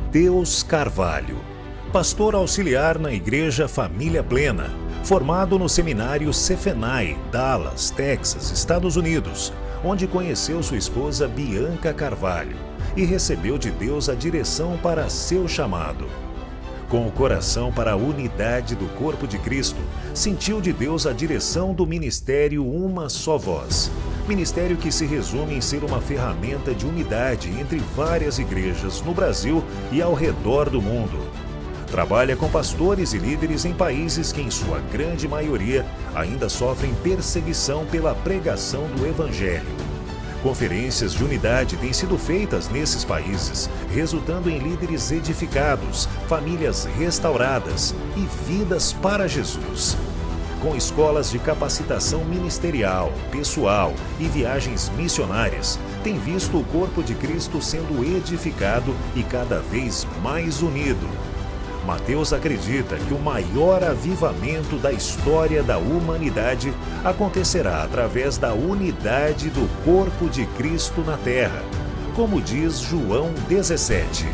Mateus Carvalho, pastor auxiliar na Igreja Família Plena, formado no seminário Cefenai, Dallas, Texas, Estados Unidos, onde conheceu sua esposa Bianca Carvalho e recebeu de Deus a direção para seu chamado. Com o coração para a unidade do corpo de Cristo, sentiu de Deus a direção do ministério Uma Só Voz. Ministério que se resume em ser uma ferramenta de unidade entre várias igrejas no Brasil e ao redor do mundo. Trabalha com pastores e líderes em países que, em sua grande maioria, ainda sofrem perseguição pela pregação do Evangelho. Conferências de unidade têm sido feitas nesses países, resultando em líderes edificados, famílias restauradas e vidas para Jesus. Com escolas de capacitação ministerial, pessoal e viagens missionárias, tem visto o corpo de Cristo sendo edificado e cada vez mais unido. Mateus acredita que o maior avivamento da história da humanidade acontecerá através da unidade do corpo de Cristo na terra, como diz João 17.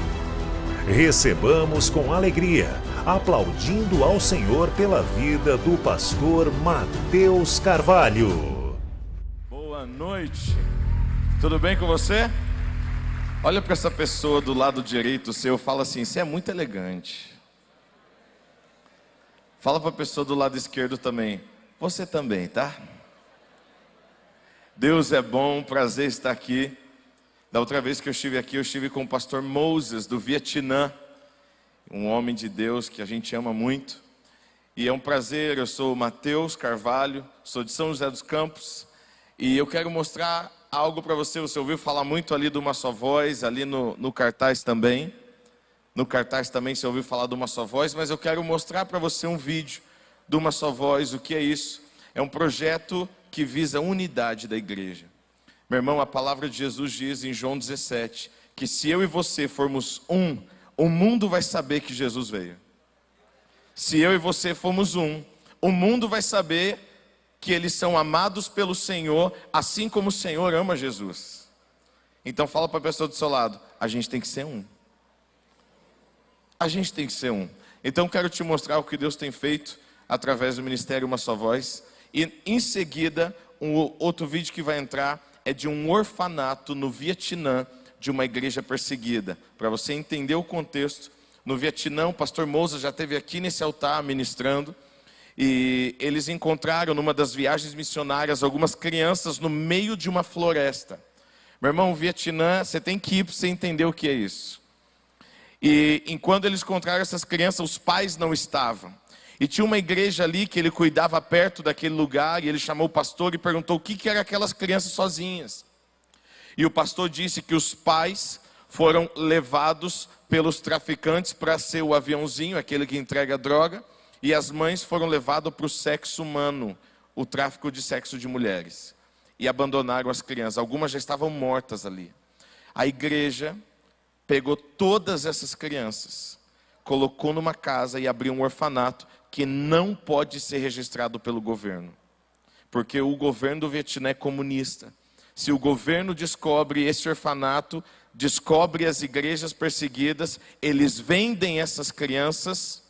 Recebamos com alegria, aplaudindo ao Senhor pela vida do pastor Mateus Carvalho. Boa noite, tudo bem com você? Olha para essa pessoa do lado direito seu, fala assim: você é muito elegante. Fala para a pessoa do lado esquerdo também: você também, tá? Deus é bom, prazer estar aqui. Da outra vez que eu estive aqui, eu estive com o pastor Moses, do Vietnã, um homem de Deus que a gente ama muito. E é um prazer, eu sou o Mateus Carvalho, sou de São José dos Campos, e eu quero mostrar algo para você. Você ouviu falar muito ali de Uma Só Voz, ali no cartaz também. No cartaz também você ouviu falar de Uma Só Voz, mas eu quero mostrar para você um vídeo de Uma Só Voz. O que é isso? É um projeto que visa a unidade da igreja. Meu irmão, a palavra de Jesus diz em João 17, que se eu e você formos um, o mundo vai saber que Jesus veio. Se eu e você formos um, o mundo vai saber que eles são amados pelo Senhor, assim como o Senhor ama Jesus. Então fala para a pessoa do seu lado: a gente tem que ser um. A gente tem que ser um. Então quero te mostrar o que Deus tem feito através do ministério Uma Só Voz. E em seguida, outro vídeo que vai entrar é de um orfanato no Vietnã, de uma igreja perseguida. Para você entender o contexto, no Vietnã, o pastor Moses já esteve aqui nesse altar ministrando. E eles encontraram, numa das viagens missionárias, algumas crianças no meio de uma floresta. Meu irmão, o Vietnã, você tem que ir para você entender o que é isso. E enquanto eles encontraram essas crianças, os pais não estavam. E tinha uma igreja ali que ele cuidava perto daquele lugar, e ele chamou o pastor e perguntou o que eram aquelas crianças sozinhas. E o pastor disse que os pais foram levados pelos traficantes para ser o aviãozinho, aquele que entrega droga, e as mães foram levadas para o sexo humano, o tráfico de sexo de mulheres. E abandonaram as crianças, algumas já estavam mortas ali. A igreja pegou todas essas crianças, colocou numa casa e abriu um orfanato que não pode ser registrado pelo governo. Porque o governo do Vietnã é comunista. Se o governo descobre esse orfanato, descobre as igrejas perseguidas, eles vendem essas crianças,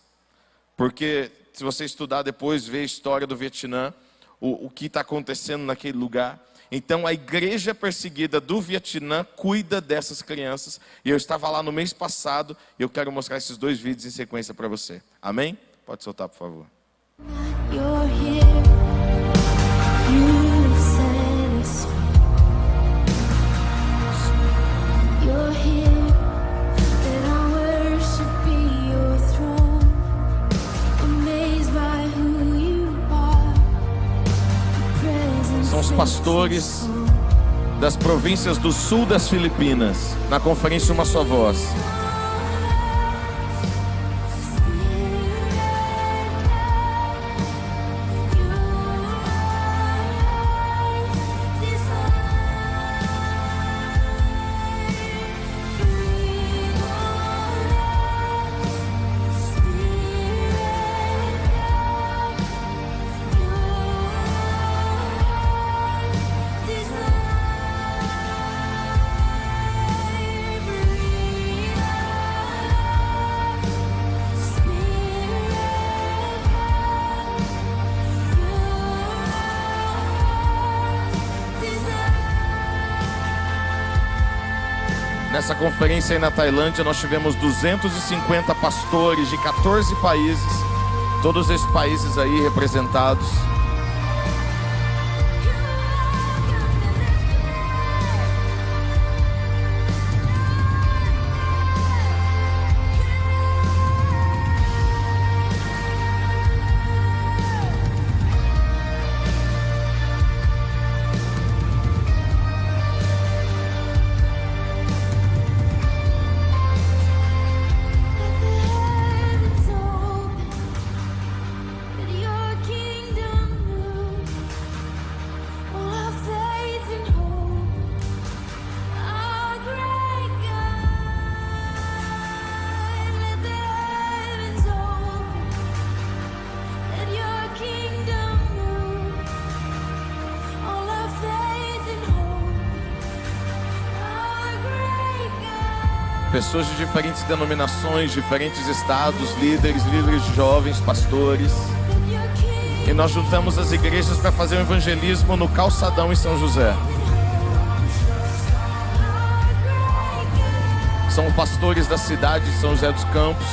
porque se você estudar depois, ver a história do Vietnã, o que está acontecendo naquele lugar. Então a igreja perseguida do Vietnã cuida dessas crianças. E eu estava lá no mês passado e eu quero mostrar esses dois vídeos em sequência para você. Amém? Pode soltar, por favor. São os pastores das províncias do sul das Filipinas, na conferência Uma Só Voz. Nessa conferência aí na Tailândia, nós tivemos 250 pastores de 14 países, todos esses países aí representados. Pessoas de diferentes denominações, diferentes estados, líderes de jovens, pastores. E nós juntamos as igrejas para fazer um evangelismo no Calçadão em São José. São pastores da cidade de São José dos Campos.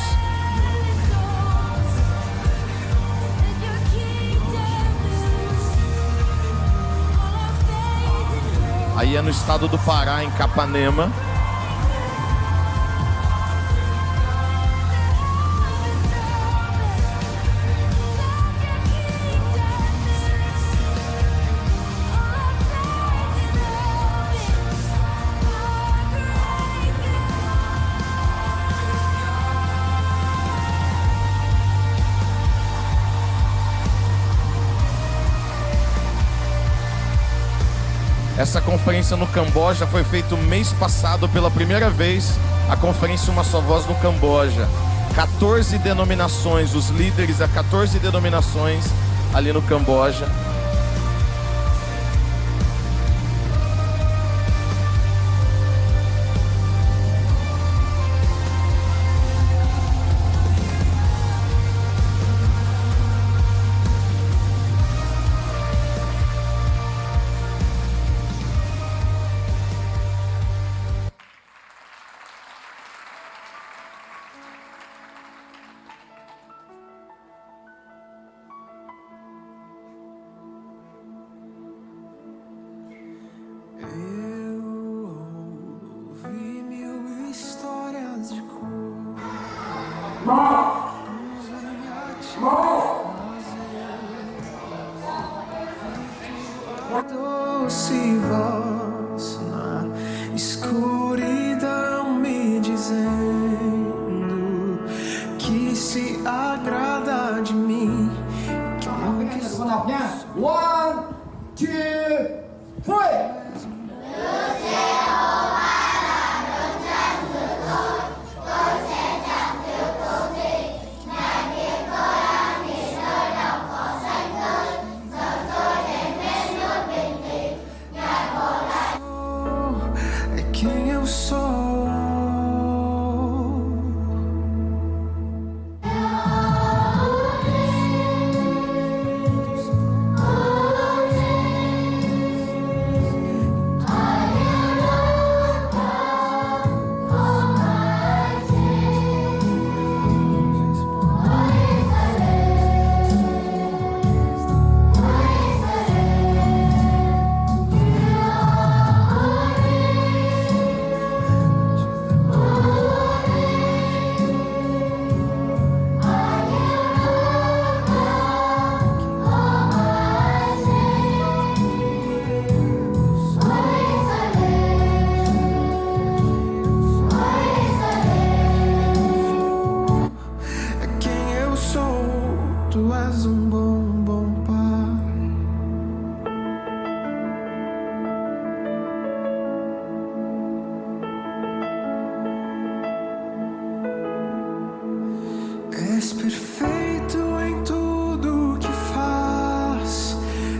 Aí é no estado do Pará, em Capanema. Essa conferência no Camboja foi feita mês passado pela primeira vez, a conferência Uma Só Voz no Camboja. 14 denominações, os líderes a 14 denominações ali no Camboja. Doce voz na escuridão me dizendo que se agrada de mim. Que eu não quis... 1, 2, 3. Quem eu sou. Tu és bom pai. És perfeito em tudo que faz.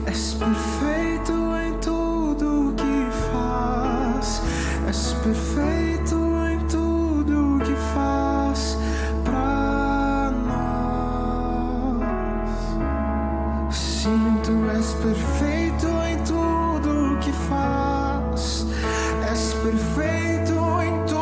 És perfeito em tudo que faz. És perfeito em tudo que faz pra nós. Sim, tu és perfeito em tudo que faz. És perfeito em tudo.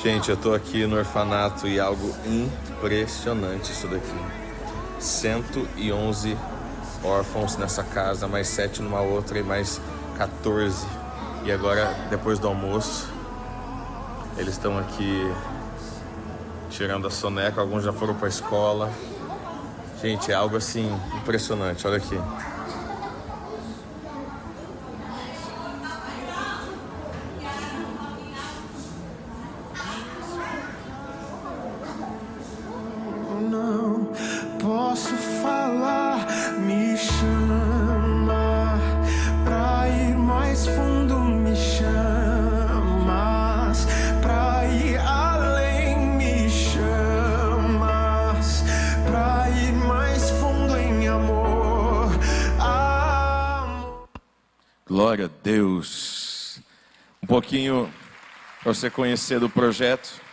Gente, eu tô aqui no orfanato e algo impressionante isso daqui. 111 órfãos nessa casa, mais 7 numa outra e mais 14. E agora, depois do almoço, eles estão aqui tirando a soneca, alguns já foram para a escola. Gente, é algo assim impressionante, olha aqui. Não posso falar, me chama pra ir mais fundo, me chamas pra ir além, me chamas pra ir mais fundo em amor, amor. Glória a Deus. Um pouquinho para você conhecer do projeto.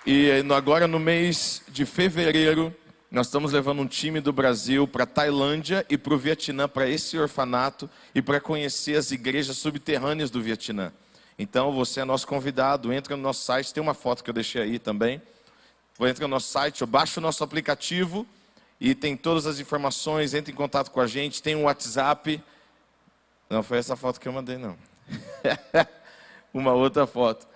E agora no mês de fevereiro, nós estamos levando um time do Brasil para a Tailândia e para o Vietnã, para esse orfanato e para conhecer as igrejas subterrâneas do Vietnã. Então você é nosso convidado, entra no nosso site, tem uma foto que eu deixei aí também. Entra no nosso site, baixa o nosso aplicativo e tem todas as informações, entra em contato com a gente, tem um WhatsApp. Não foi essa foto que eu mandei, não. Uma outra foto.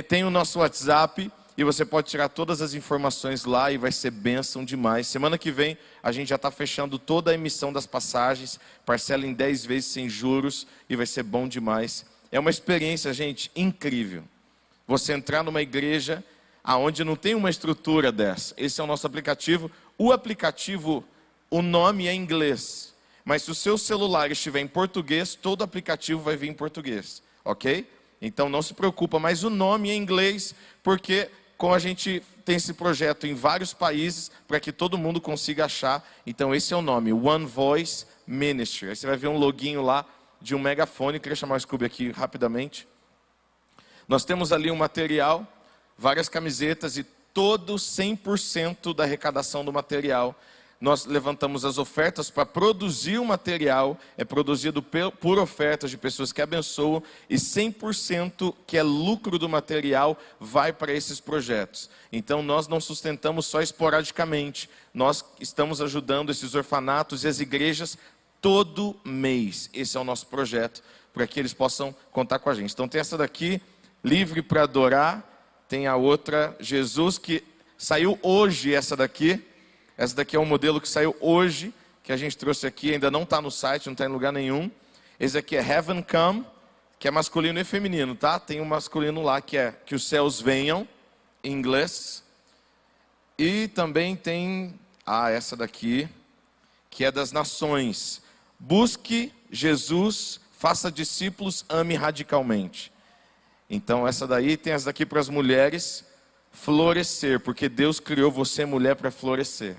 Tem o nosso WhatsApp. E você pode tirar todas as informações lá e vai ser bênção demais. Semana que vem a gente já está fechando toda a emissão das passagens, parcela em 10 vezes sem juros e vai ser bom demais. É uma experiência, gente, incrível. Você entrar numa igreja aonde não tem uma estrutura dessa. Esse é o nosso aplicativo. O aplicativo, o nome é em inglês. Mas se o seu celular estiver em português, todo o aplicativo vai vir em português. Ok? Então não se preocupa, mas o nome é em inglês, porque como a gente tem esse projeto em vários países, para que todo mundo consiga achar, então esse é o nome, One Voice Ministry. Aí você vai ver um loginho lá de um megafone. Queria chamar o Scooby aqui rapidamente. Nós temos ali um material, várias camisetas e todo 100% da arrecadação do material. Nós levantamos as ofertas para produzir o material, é produzido por ofertas de pessoas que abençoam, e 100% que é lucro do material vai para esses projetos. Então nós não sustentamos só esporadicamente, nós estamos ajudando esses orfanatos e as igrejas todo mês. Esse é o nosso projeto, para que eles possam contar com a gente. Então tem essa daqui, Livre para Adorar, tem a outra, Jesus, que saiu hoje essa daqui. Essa daqui é um modelo que saiu hoje, que a gente trouxe aqui, ainda não está no site, não está em lugar nenhum. Esse aqui é Heaven Come, que é masculino e feminino, tá? Tem um masculino lá que é Que os Céus Venham, em inglês. E também tem, essa daqui, que é das nações. Busque Jesus, faça discípulos, ame radicalmente. Então essa daí, tem essa daqui para as mulheres. Florescer, porque Deus criou você, mulher, para florescer.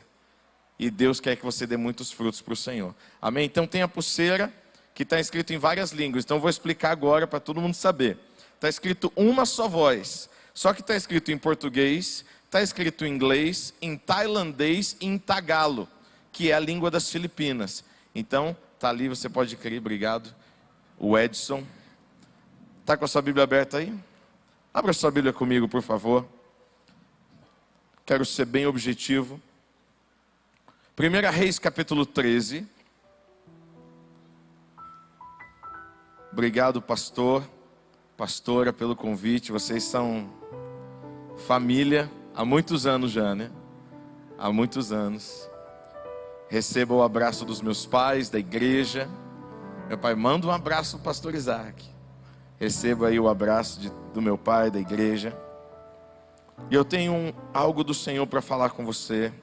E Deus quer que você dê muitos frutos para o Senhor. Amém? Então tem a pulseira, que está escrito em várias línguas. Então eu vou explicar agora para todo mundo saber. Está escrito uma só voz. Só que está escrito em português, está escrito em inglês, em tailandês e em tagalo, que é a língua das Filipinas. Então, está ali, você pode crer, obrigado. O Edson. Está com a sua Bíblia aberta aí? Abra sua Bíblia comigo, por favor. Quero ser bem objetivo. 1 Reis, capítulo 13. Obrigado, pastor, pastora, pelo convite. Vocês são família há muitos anos já, né? Há muitos anos. Receba o abraço dos meus pais, da igreja. Meu pai, manda um abraço para o pastor Isaac. Receba aí o abraço do meu pai, da igreja. E eu tenho algo do Senhor para falar com você.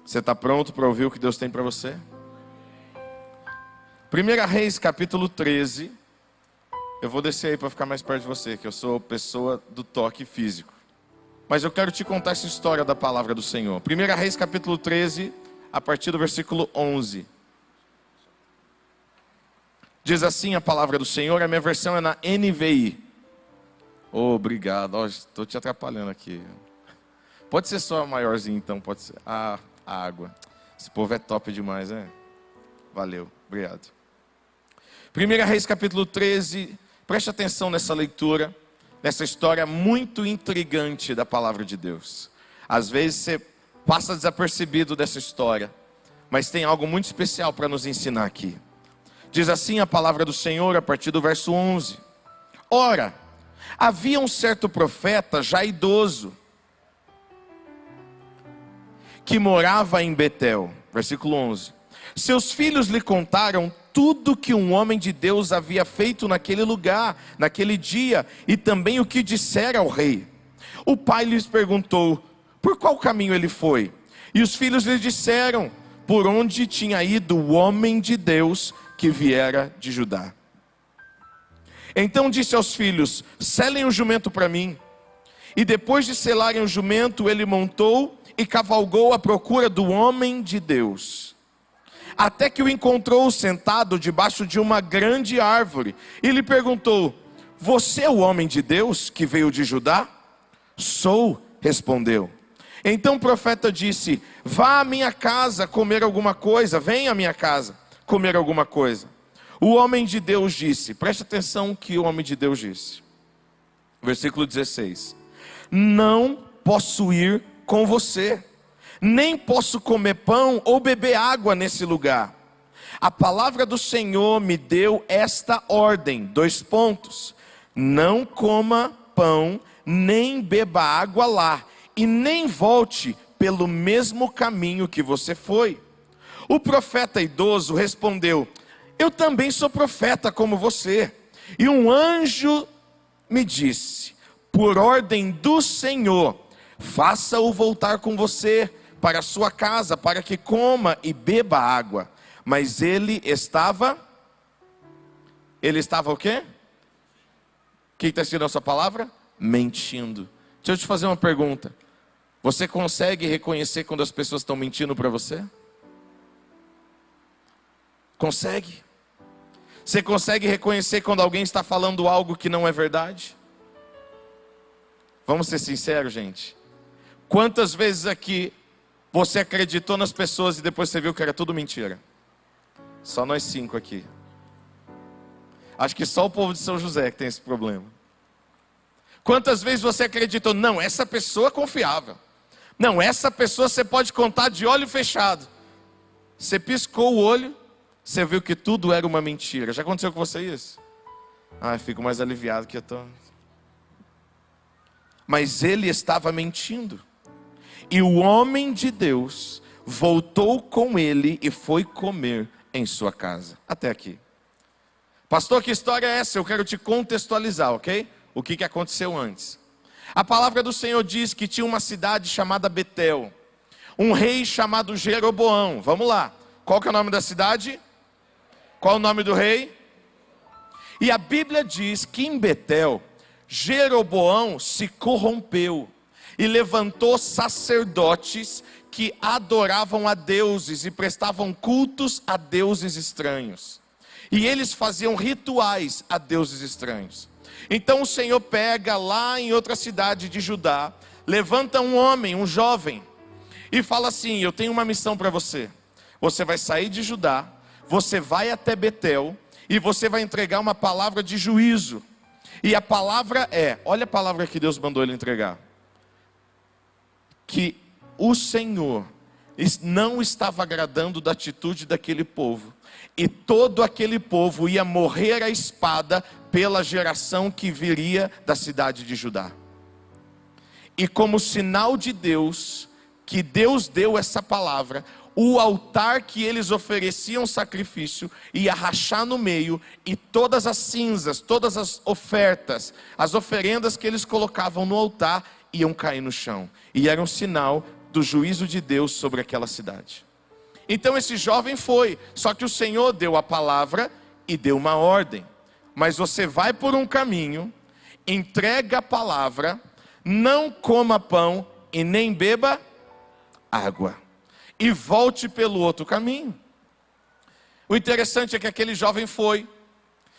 Você está pronto para ouvir o que Deus tem para você? 1 Reis, capítulo 13. Eu vou descer aí para ficar mais perto de você, que eu sou pessoa do toque físico. Mas eu quero te contar essa história da palavra do Senhor. 1 Reis, capítulo 13, a partir do versículo 11. Diz assim a palavra do Senhor, a minha versão é na NVI. Obrigado, estou te atrapalhando aqui. Pode ser só maiorzinho então, pode ser. A água. Esse povo é top demais, né? Valeu, obrigado. 1 Reis capítulo 13, preste atenção nessa leitura. nessa história muito intrigante da palavra de Deus. Às vezes você passa desapercebido dessa história, mas tem algo muito especial para nos ensinar aqui. Diz assim a palavra do Senhor a partir do verso 11. Ora, havia um certo profeta já idoso, que morava em Betel. Versículo 11. Seus filhos lhe contaram tudo que um homem de Deus havia feito naquele lugar, naquele dia, e também o que dissera ao rei. O pai lhes perguntou, por qual caminho ele foi? E os filhos lhe disseram, por onde tinha ido o homem de Deus que viera de Judá. Então disse aos filhos, selem o jumento para mim. E depois de selarem o jumento, ele montou e cavalgou à procura do homem de Deus. Até que o encontrou sentado debaixo de uma grande árvore. E lhe perguntou, você é o homem de Deus que veio de Judá? Sou, respondeu. Então o profeta disse, vá à minha casa comer alguma coisa, venha à minha casa comer alguma coisa. O homem de Deus disse, preste atenção no que o homem de Deus disse. Versículo 16. Não posso ir com você, nem posso comer pão ou beber água nesse lugar. A palavra do Senhor me deu esta ordem, 2 pontos. Não coma pão, nem beba água lá, e nem volte pelo mesmo caminho que você foi. O profeta idoso respondeu, eu também sou profeta como você. E um anjo me disse, por ordem do Senhor, faça-o voltar com você para a sua casa, para que coma e beba água. Mas ele estava o quê? Quem está escrito na sua palavra? Mentindo. Deixa eu te fazer uma pergunta. Você consegue reconhecer quando as pessoas estão mentindo para você? Consegue? Você consegue reconhecer quando alguém está falando algo que não é verdade? Vamos ser sinceros, gente. Quantas vezes aqui você acreditou nas pessoas e depois você viu que era tudo mentira? Só nós 5 aqui. Acho que só o povo de São José que tem esse problema. Quantas vezes você acreditou, não, essa pessoa é confiável. Não, essa pessoa você pode contar de olho fechado. Você piscou o olho, você viu que tudo era uma mentira. Já aconteceu com você isso? Ah, eu fico mais aliviado que eu estou. Mas ele estava mentindo. E o homem de Deus voltou com ele e foi comer em sua casa. Até aqui. Pastor, que história é essa? Eu quero te contextualizar, ok? O que aconteceu antes. A palavra do Senhor diz que tinha uma cidade chamada Betel. Um rei chamado Jeroboão. Vamos lá. Qual que é o nome da cidade? Qual o nome do rei? E a Bíblia diz que em Betel, Jeroboão se corrompeu e levantou sacerdotes que adoravam a deuses e prestavam cultos a deuses estranhos. E eles faziam rituais a deuses estranhos. Então o Senhor pega lá em outra cidade de Judá, levanta um homem, um jovem, e fala assim, eu tenho uma missão para você. Você vai sair de Judá, você vai até Betel, e você vai entregar uma palavra de juízo. E a palavra é, olha a palavra que Deus mandou ele entregar. Que o Senhor não estava agradando da atitude daquele povo. E todo aquele povo ia morrer à espada pela geração que viria da cidade de Judá. E como sinal de Deus, que Deus deu essa palavra, o altar que eles ofereciam sacrifício ia rachar no meio, e todas as cinzas, todas as ofertas, as oferendas que eles colocavam no altar, iam cair no chão. E era um sinal do juízo de Deus sobre aquela cidade. Então esse jovem foi, só que o Senhor deu a palavra e deu uma ordem. Mas você vai por um caminho, entrega a palavra, não coma pão e nem beba água. E volte pelo outro caminho. O interessante é que aquele jovem foi,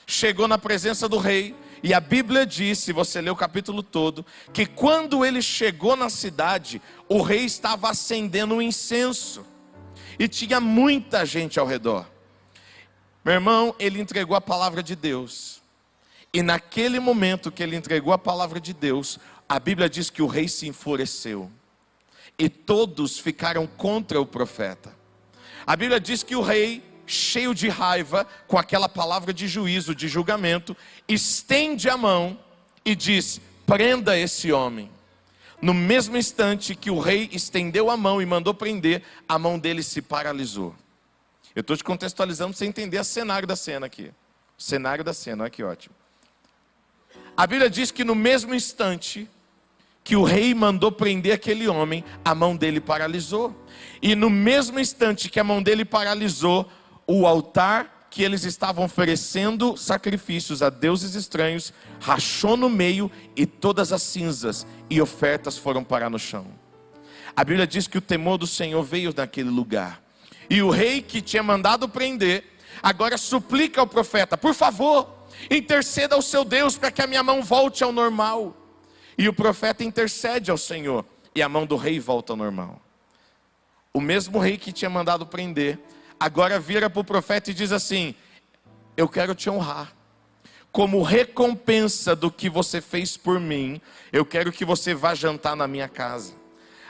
chegou na presença do rei, e a Bíblia diz, se você ler o capítulo todo, que quando ele chegou na cidade, o rei estava acendendo um incenso, e tinha muita gente ao redor. Meu irmão, ele entregou a palavra de Deus, E naquele momento que ele entregou a palavra de Deus, a Bíblia diz que o rei se enfureceu. E todos ficaram contra o profeta. A Bíblia diz que o rei, cheio de raiva, com aquela palavra de juízo, de julgamento, estende a mão e diz: prenda esse homem. No mesmo instante que o rei estendeu a mão e mandou prender, a mão dele se paralisou. Eu estou te contextualizando para você entender o cenário da cena aqui. O cenário da cena, olha que ótimo. A Bíblia diz que no mesmo instante que o rei mandou prender aquele homem, a mão dele paralisou. E no mesmo instante que a mão dele paralisou, o altar que eles estavam oferecendo sacrifícios a deuses estranhos rachou no meio e todas as cinzas e ofertas foram parar no chão. A Bíblia diz que o temor do Senhor veio naquele lugar. E o rei que tinha mandado prender, agora suplica ao profeta: por favor, interceda ao seu Deus para que a minha mão volte ao normal. E o profeta intercede ao Senhor e a mão do rei volta ao normal. O mesmo rei que tinha mandado prender, agora vira para o profeta e diz assim: eu quero te honrar. Como recompensa do que você fez por mim, eu quero que você vá jantar na minha casa.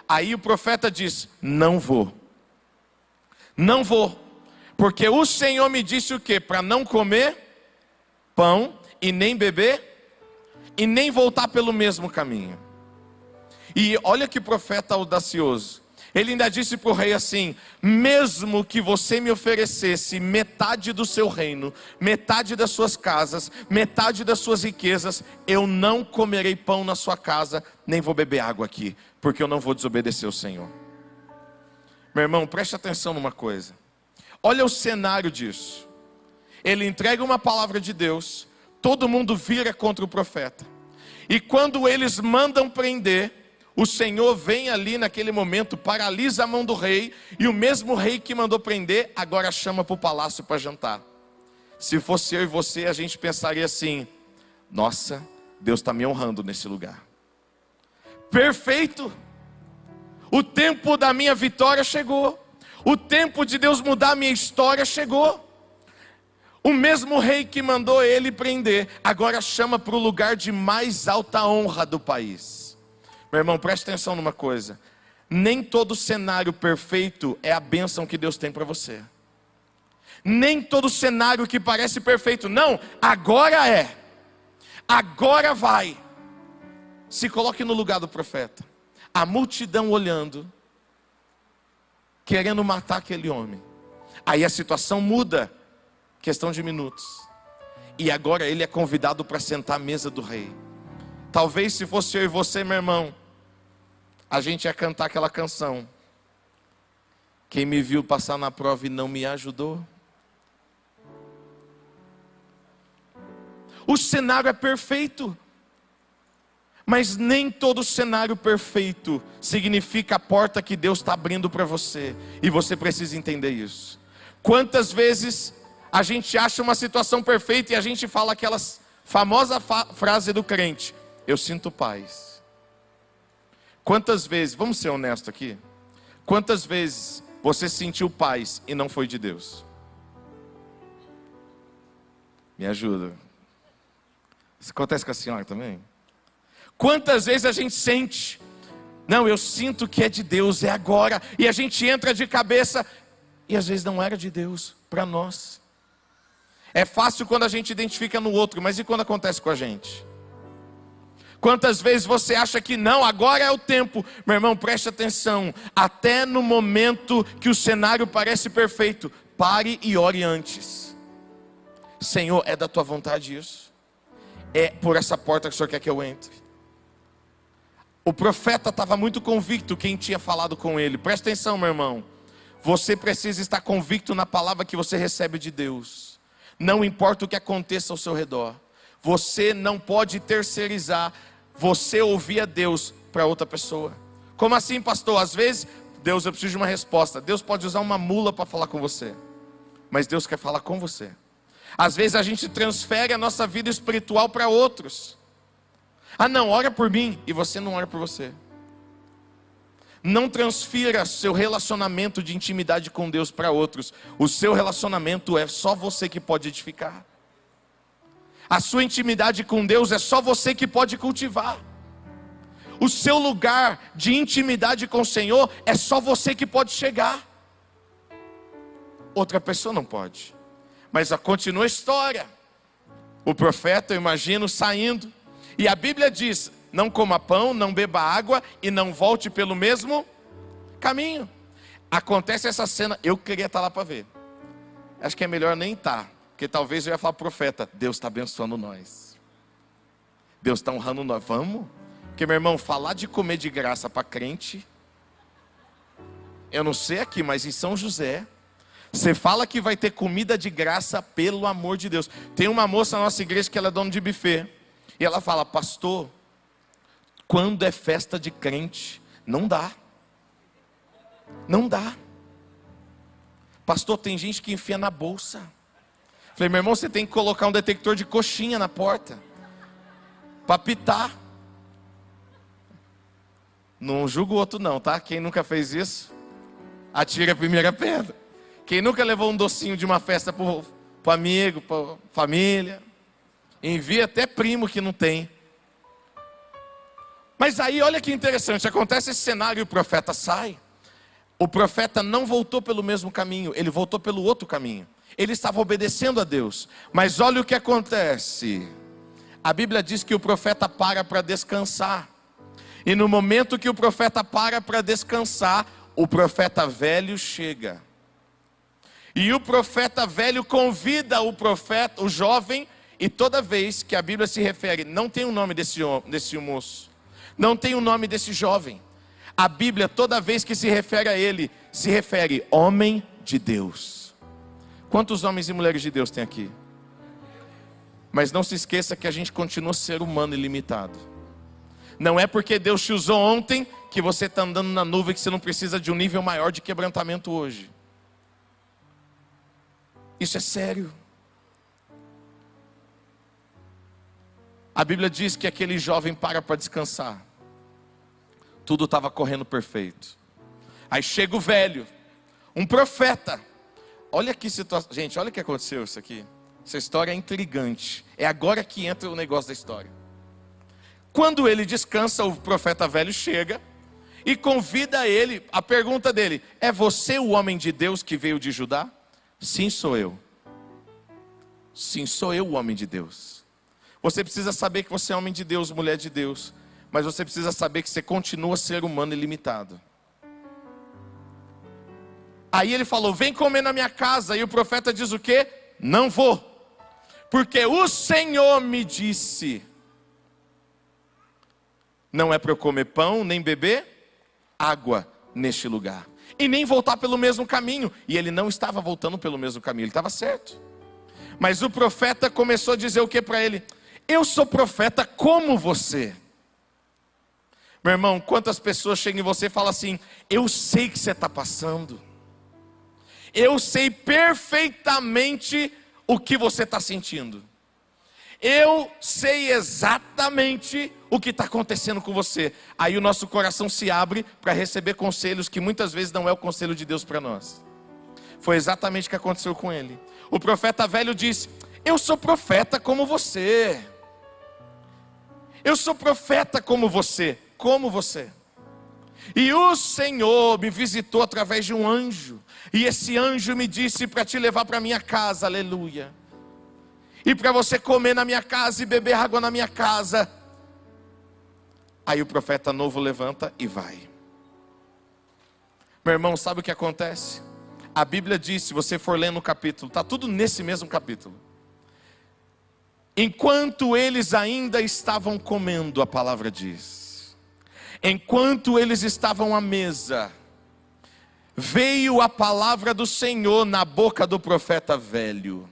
Aí o profeta diz: não vou. Não vou. Porque o Senhor me disse o quê? Para não comer pão e nem beber e nem voltar pelo mesmo caminho. E olha que profeta audacioso. Ele ainda disse para o rei assim: mesmo que você me oferecesse metade do seu reino, metade das suas casas, metade das suas riquezas, eu não comerei pão na sua casa, nem vou beber água aqui, porque eu não vou desobedecer o Senhor. Meu irmão, preste atenção numa coisa. Olha o cenário disso. Ele entrega uma palavra de Deus, todo mundo vira contra o profeta. E quando eles mandam prender, o Senhor vem ali naquele momento, paralisa a mão do rei, e o mesmo rei que mandou prender, agora chama para o palácio para jantar. Se fosse eu e você, a gente pensaria assim: nossa, Deus está me honrando nesse lugar. Perfeito! O tempo da minha vitória chegou. O tempo de Deus mudar a minha história chegou. O mesmo rei que mandou ele prender, agora chama para o lugar de mais alta honra do país. Meu irmão, preste atenção numa coisa. Nem todo cenário perfeito é a bênção que Deus tem para você. Nem todo cenário que parece perfeito. Não, agora é. Agora vai. Se coloque no lugar do profeta. A multidão olhando, querendo matar aquele homem. Aí a situação muda, questão de minutos. E agora ele é convidado para sentar à mesa do rei. Talvez se fosse eu e você, meu irmão, a gente ia cantar aquela canção: quem me viu passar na prova e não me ajudou. O cenário é perfeito. Mas nem todo cenário perfeito significa a porta que Deus está abrindo para você. E você precisa entender isso. Quantas vezes a gente acha uma situação perfeita e a gente fala aquela famosa frase do crente: eu sinto paz. Quantas vezes, vamos ser honestos aqui, quantas vezes você sentiu paz e não foi de Deus? Me ajuda. Isso acontece com a senhora também? Quantas vezes a gente sente: não, eu sinto que é de Deus, é agora. E a gente entra de cabeça, e às vezes não era de Deus para nós. É fácil quando a gente identifica no outro, mas e quando acontece com a gente? Quantas vezes você acha que não, agora é o tempo? Meu irmão, preste atenção. Até no momento que o cenário parece perfeito, pare e ore antes. Senhor, é da tua vontade isso? É por essa porta que o Senhor quer que eu entre? O profeta estava muito convicto quem tinha falado com ele. Presta atenção, meu irmão. Você precisa estar convicto na palavra que você recebe de Deus. Não importa o que aconteça ao seu redor. Você não pode terceirizar você ouvir a Deus para outra pessoa. Como assim, pastor? Às vezes, Deus, eu preciso de uma resposta. Deus pode usar uma mula para falar com você. Mas Deus quer falar com você. Às vezes a gente transfere a nossa vida espiritual para outros. Ah não, ora por mim, e você não ora por você. Não transfira seu relacionamento de intimidade com Deus para outros. O seu relacionamento é só você que pode edificar. A sua intimidade com Deus é só você que pode cultivar. O seu lugar de intimidade com o Senhor é só você que pode chegar. Outra pessoa não pode. Mas continua a história. O profeta, eu imagino, saindo. E a Bíblia diz: não coma pão, não beba água e não volte pelo mesmo caminho. Acontece essa cena, eu queria estar lá para ver. Acho que é melhor nem estar. Porque talvez eu ia falar pro profeta: Deus está abençoando nós. Deus está honrando nós. Vamos? Porque, meu irmão, falar de comer de graça para crente, eu não sei aqui, mas em São José, você fala que vai ter comida de graça, pelo amor de Deus. Tem uma moça na nossa igreja que ela é dona de buffet. E ela fala: pastor, quando é festa de crente, não dá. Não dá. Pastor, tem gente que enfia na bolsa. Falei: meu irmão, você tem que colocar um detector de coxinha na porta, para pitar. Não julgo o outro não, tá? Quem nunca fez isso, atira a primeira pedra. Quem nunca levou um docinho de uma festa pro amigo, pra família, envia até primo que não tem. Mas aí olha que interessante, acontece esse cenário e o profeta sai. O profeta não voltou pelo mesmo caminho, ele voltou pelo outro caminho. Ele estava obedecendo a Deus. Mas olha o que acontece. A Bíblia diz que o profeta para descansar. E no momento que o profeta para descansar, o profeta velho chega. E o profeta velho convida o jovem, e toda vez que a Bíblia se refere, não tem o nome desse moço, não tem o nome desse jovem. A Bíblia, toda vez que se refere a ele, se refere homem de Deus. Quantos homens e mulheres de Deus tem aqui? Mas não se esqueça que a gente continua ser humano e limitado. Não é porque Deus te usou ontem que você está andando na nuvem, que você não precisa de um nível maior de quebrantamento hoje. Isso é sério. A Bíblia diz que aquele jovem para descansar. Tudo estava correndo perfeito. Aí chega o velho, um profeta. Olha que situação. Gente, olha o que aconteceu isso aqui. Essa história é intrigante. É agora que entra o negócio da história. Quando ele descansa, o profeta velho chega e convida ele. A pergunta dele: é você o homem de Deus que veio de Judá? Sim, sou eu. Sim, sou eu o homem de Deus. Você precisa saber que você é homem de Deus, mulher de Deus. Mas você precisa saber que você continua ser humano e limitado. Aí ele falou: vem comer na minha casa. E o profeta diz o quê? Não vou. Porque o Senhor me disse: não é para eu comer pão, nem beber água neste lugar. E nem voltar pelo mesmo caminho. E ele não estava voltando pelo mesmo caminho, ele estava certo. Mas o profeta começou a dizer o que para ele? Eu sou profeta como você. Meu irmão, quantas pessoas chegam em você e falam assim: eu sei que você está passando. Eu sei perfeitamente o que você está sentindo. Eu sei exatamente o que está acontecendo com você. Aí o nosso coração se abre para receber conselhos que muitas vezes não é o conselho de Deus para nós. Foi exatamente o que aconteceu com ele. O profeta velho disse: eu sou profeta como você. Eu sou profeta como você. Como você. E o Senhor me visitou através de um anjo. E esse anjo me disse para te levar para minha casa. Aleluia. E para você comer na minha casa e beber água na minha casa. Aí o profeta novo levanta e vai. Meu irmão, sabe o que acontece? A Bíblia diz, se você for lendo o capítulo, está tudo nesse mesmo capítulo. Enquanto eles ainda estavam comendo, a palavra diz. Enquanto eles estavam à mesa, veio a palavra do Senhor na boca do profeta velho.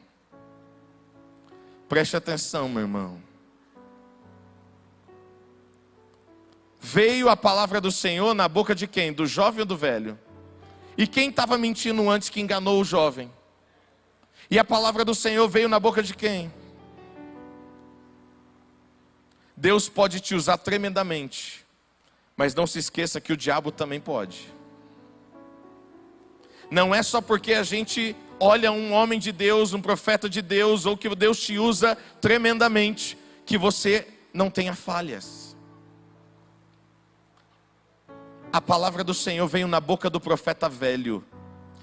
Preste atenção, meu irmão. Veio a palavra do Senhor na boca de quem? Do jovem ou do velho? E quem estava mentindo antes que enganou o jovem? E a palavra do Senhor veio na boca de quem? Deus pode te usar tremendamente, mas não se esqueça que o diabo também pode. Não é só porque a gente olha um homem de Deus, um profeta de Deus, ou que Deus te usa tremendamente, que você não tenha falhas. A palavra do Senhor veio na boca do profeta velho.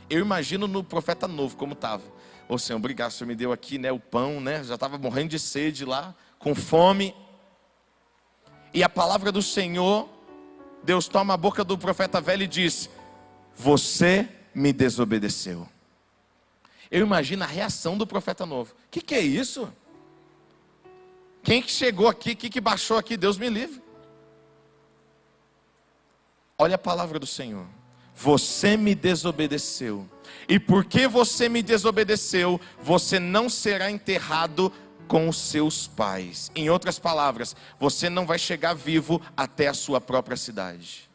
Eu imagino no profeta novo como estava. Ô Senhor, obrigado, o Senhor me deu aqui, né, o pão, né? Já estava morrendo de sede lá, com fome. E a palavra do Senhor, Deus toma a boca do profeta velho e diz: você me desobedeceu. Eu imagino a reação do profeta novo. O que é isso? Quem que chegou aqui, que baixou aqui? Deus me livre. Olha a palavra do Senhor. Você me desobedeceu. E porque você me desobedeceu, você não será enterrado com os seus pais. Em outras palavras, você não vai chegar vivo até a sua própria cidade.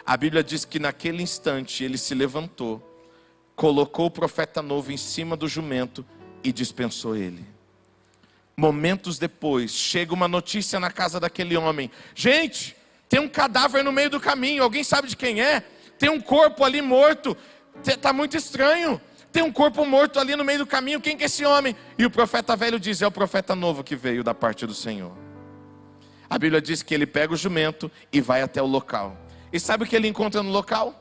A Bíblia diz que naquele instante ele se levantou, colocou o profeta novo em cima do jumento e dispensou ele. Momentos depois, chega uma notícia na casa daquele homem: gente, tem um cadáver no meio do caminho, alguém sabe de quem é? Tem um corpo ali morto, está muito estranho. Tem um corpo morto ali no meio do caminho, quem que é esse homem? E o profeta velho diz: é o profeta novo que veio da parte do Senhor. A Bíblia diz que ele pega o jumento e vai até o local. E sabe o que ele encontra no local?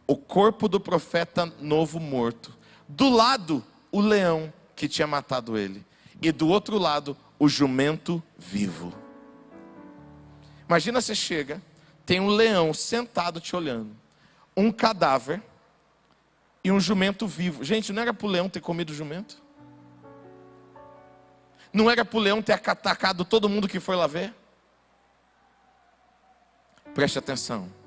O corpo do profeta novo morto. Do lado, o leão que tinha matado ele. E do outro lado, o jumento vivo. Imagina, você chega, tem um leão sentado te olhando, um cadáver e um jumento vivo. Gente, não era para o leão ter comido o jumento? Não era para o leão ter atacado todo mundo que foi lá ver? Preste atenção.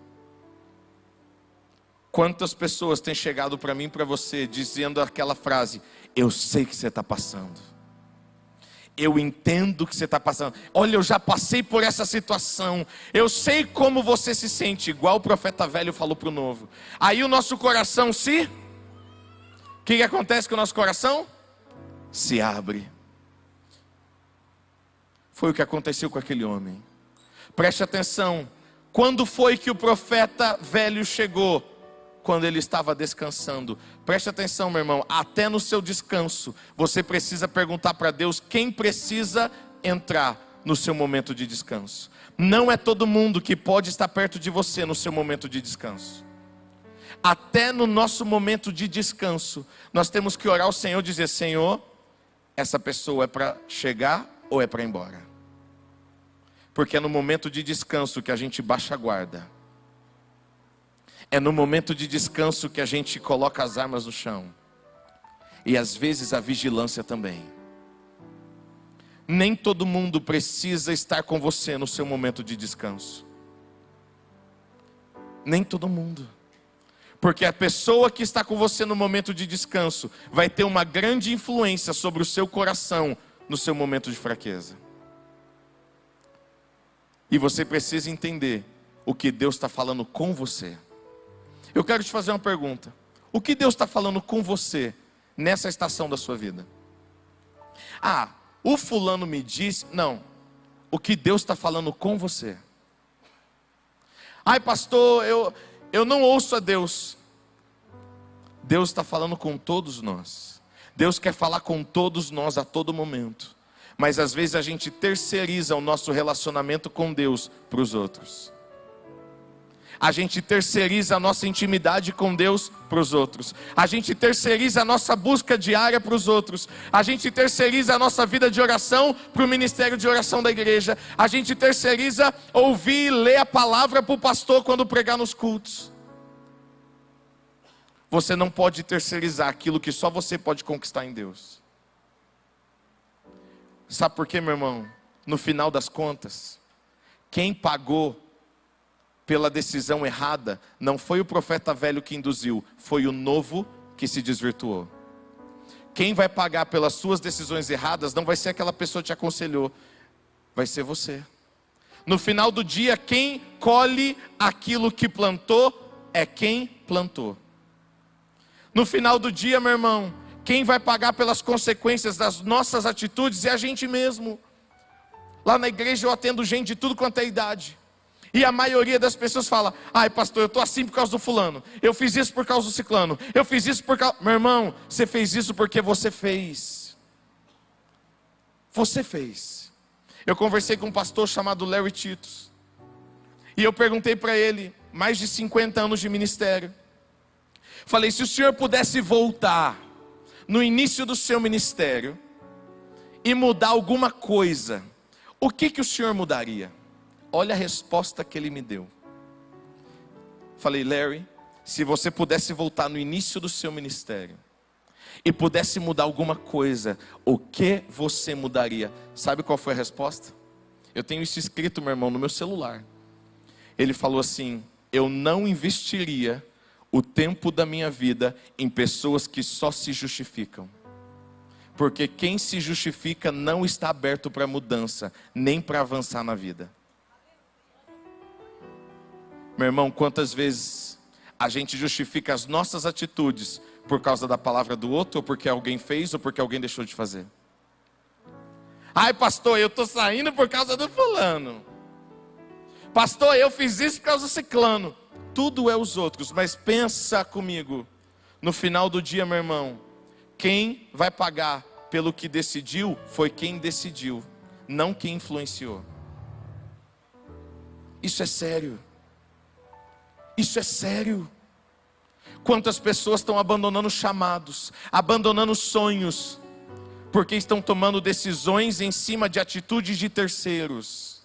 Quantas pessoas têm chegado para mim e para você dizendo aquela frase: eu sei que você está passando, eu entendo o que você está passando, olha, eu já passei por essa situação, eu sei como você se sente, igual o profeta velho falou para o novo. Aí o nosso coração o que acontece com o nosso coração? Se abre. Foi o que aconteceu com aquele homem. Preste atenção. Quando foi que o profeta velho chegou? Quando ele estava descansando. Preste atenção, meu irmão, até no seu descanso, você precisa perguntar para Deus quem precisa entrar no seu momento de descanso. Não é todo mundo que pode estar perto de você no seu momento de descanso. Até no nosso momento de descanso, nós temos que orar ao Senhor e dizer: Senhor, essa pessoa é para chegar ou é para ir embora? Porque é no momento de descanso que a gente baixa a guarda. É no momento de descanso que a gente coloca as armas no chão. E às vezes a vigilância também. Nem todo mundo precisa estar com você no seu momento de descanso. Nem todo mundo. Porque a pessoa que está com você no momento de descanso vai ter uma grande influência sobre o seu coração no seu momento de fraqueza. E você precisa entender o que Deus está falando com você. Eu quero te fazer uma pergunta. O que Deus está falando com você nessa estação da sua vida? Ah, o fulano me disse... Não. O que Deus está falando com você? Ai, pastor, eu não ouço a Deus. Deus está falando com todos nós. Deus quer falar com todos nós a todo momento. Mas às vezes a gente terceiriza o nosso relacionamento com Deus para os outros. A gente terceiriza a nossa intimidade com Deus para os outros. A gente terceiriza a nossa busca diária para os outros. A gente terceiriza a nossa vida de oração para o ministério de oração da igreja. A gente terceiriza ouvir e ler a palavra para o pastor quando pregar nos cultos. Você não pode terceirizar aquilo que só você pode conquistar em Deus. Sabe por quê, meu irmão? No final das contas, quem pagou pela decisão errada não foi o profeta velho que induziu, foi o novo que se desvirtuou. Quem vai pagar pelas suas decisões erradas não vai ser aquela pessoa que te aconselhou, vai ser você. No final do dia, quem colhe aquilo que plantou é quem plantou. No final do dia, meu irmão, quem vai pagar pelas consequências das nossas atitudes é a gente mesmo. Lá na igreja eu atendo gente de tudo quanto é idade. E a maioria das pessoas fala: ai pastor, eu estou assim por causa do fulano, eu fiz isso por causa do ciclano, eu fiz isso por causa... Meu irmão, você fez isso porque você fez. Você fez. Eu conversei com um pastor chamado Larry Titus, e eu perguntei para ele, mais de 50 anos de ministério, falei: se o senhor pudesse voltar no início do seu ministério e mudar alguma coisa, o que o senhor mudaria? Olha a resposta que ele me deu. Falei: Larry, se você pudesse voltar no início do seu ministério e pudesse mudar alguma coisa, o que você mudaria? Sabe qual foi a resposta? Eu tenho isso escrito, meu irmão, no meu celular. Ele falou assim: eu não investiria o tempo da minha vida em pessoas que só se justificam. Porque quem se justifica não está aberto para mudança, nem para avançar na vida. Meu irmão, quantas vezes a gente justifica as nossas atitudes por causa da palavra do outro, ou porque alguém fez, ou porque alguém deixou de fazer? Ai pastor, eu estou saindo por causa do fulano. Pastor, eu fiz isso por causa do ciclano. Tudo é os outros, mas pensa comigo. No final do dia, meu irmão, quem vai pagar pelo que decidiu foi quem decidiu, não quem influenciou. Isso é sério. Isso é sério. Quantas pessoas estão abandonando chamados, abandonando sonhos, porque estão tomando decisões em cima de atitudes de terceiros.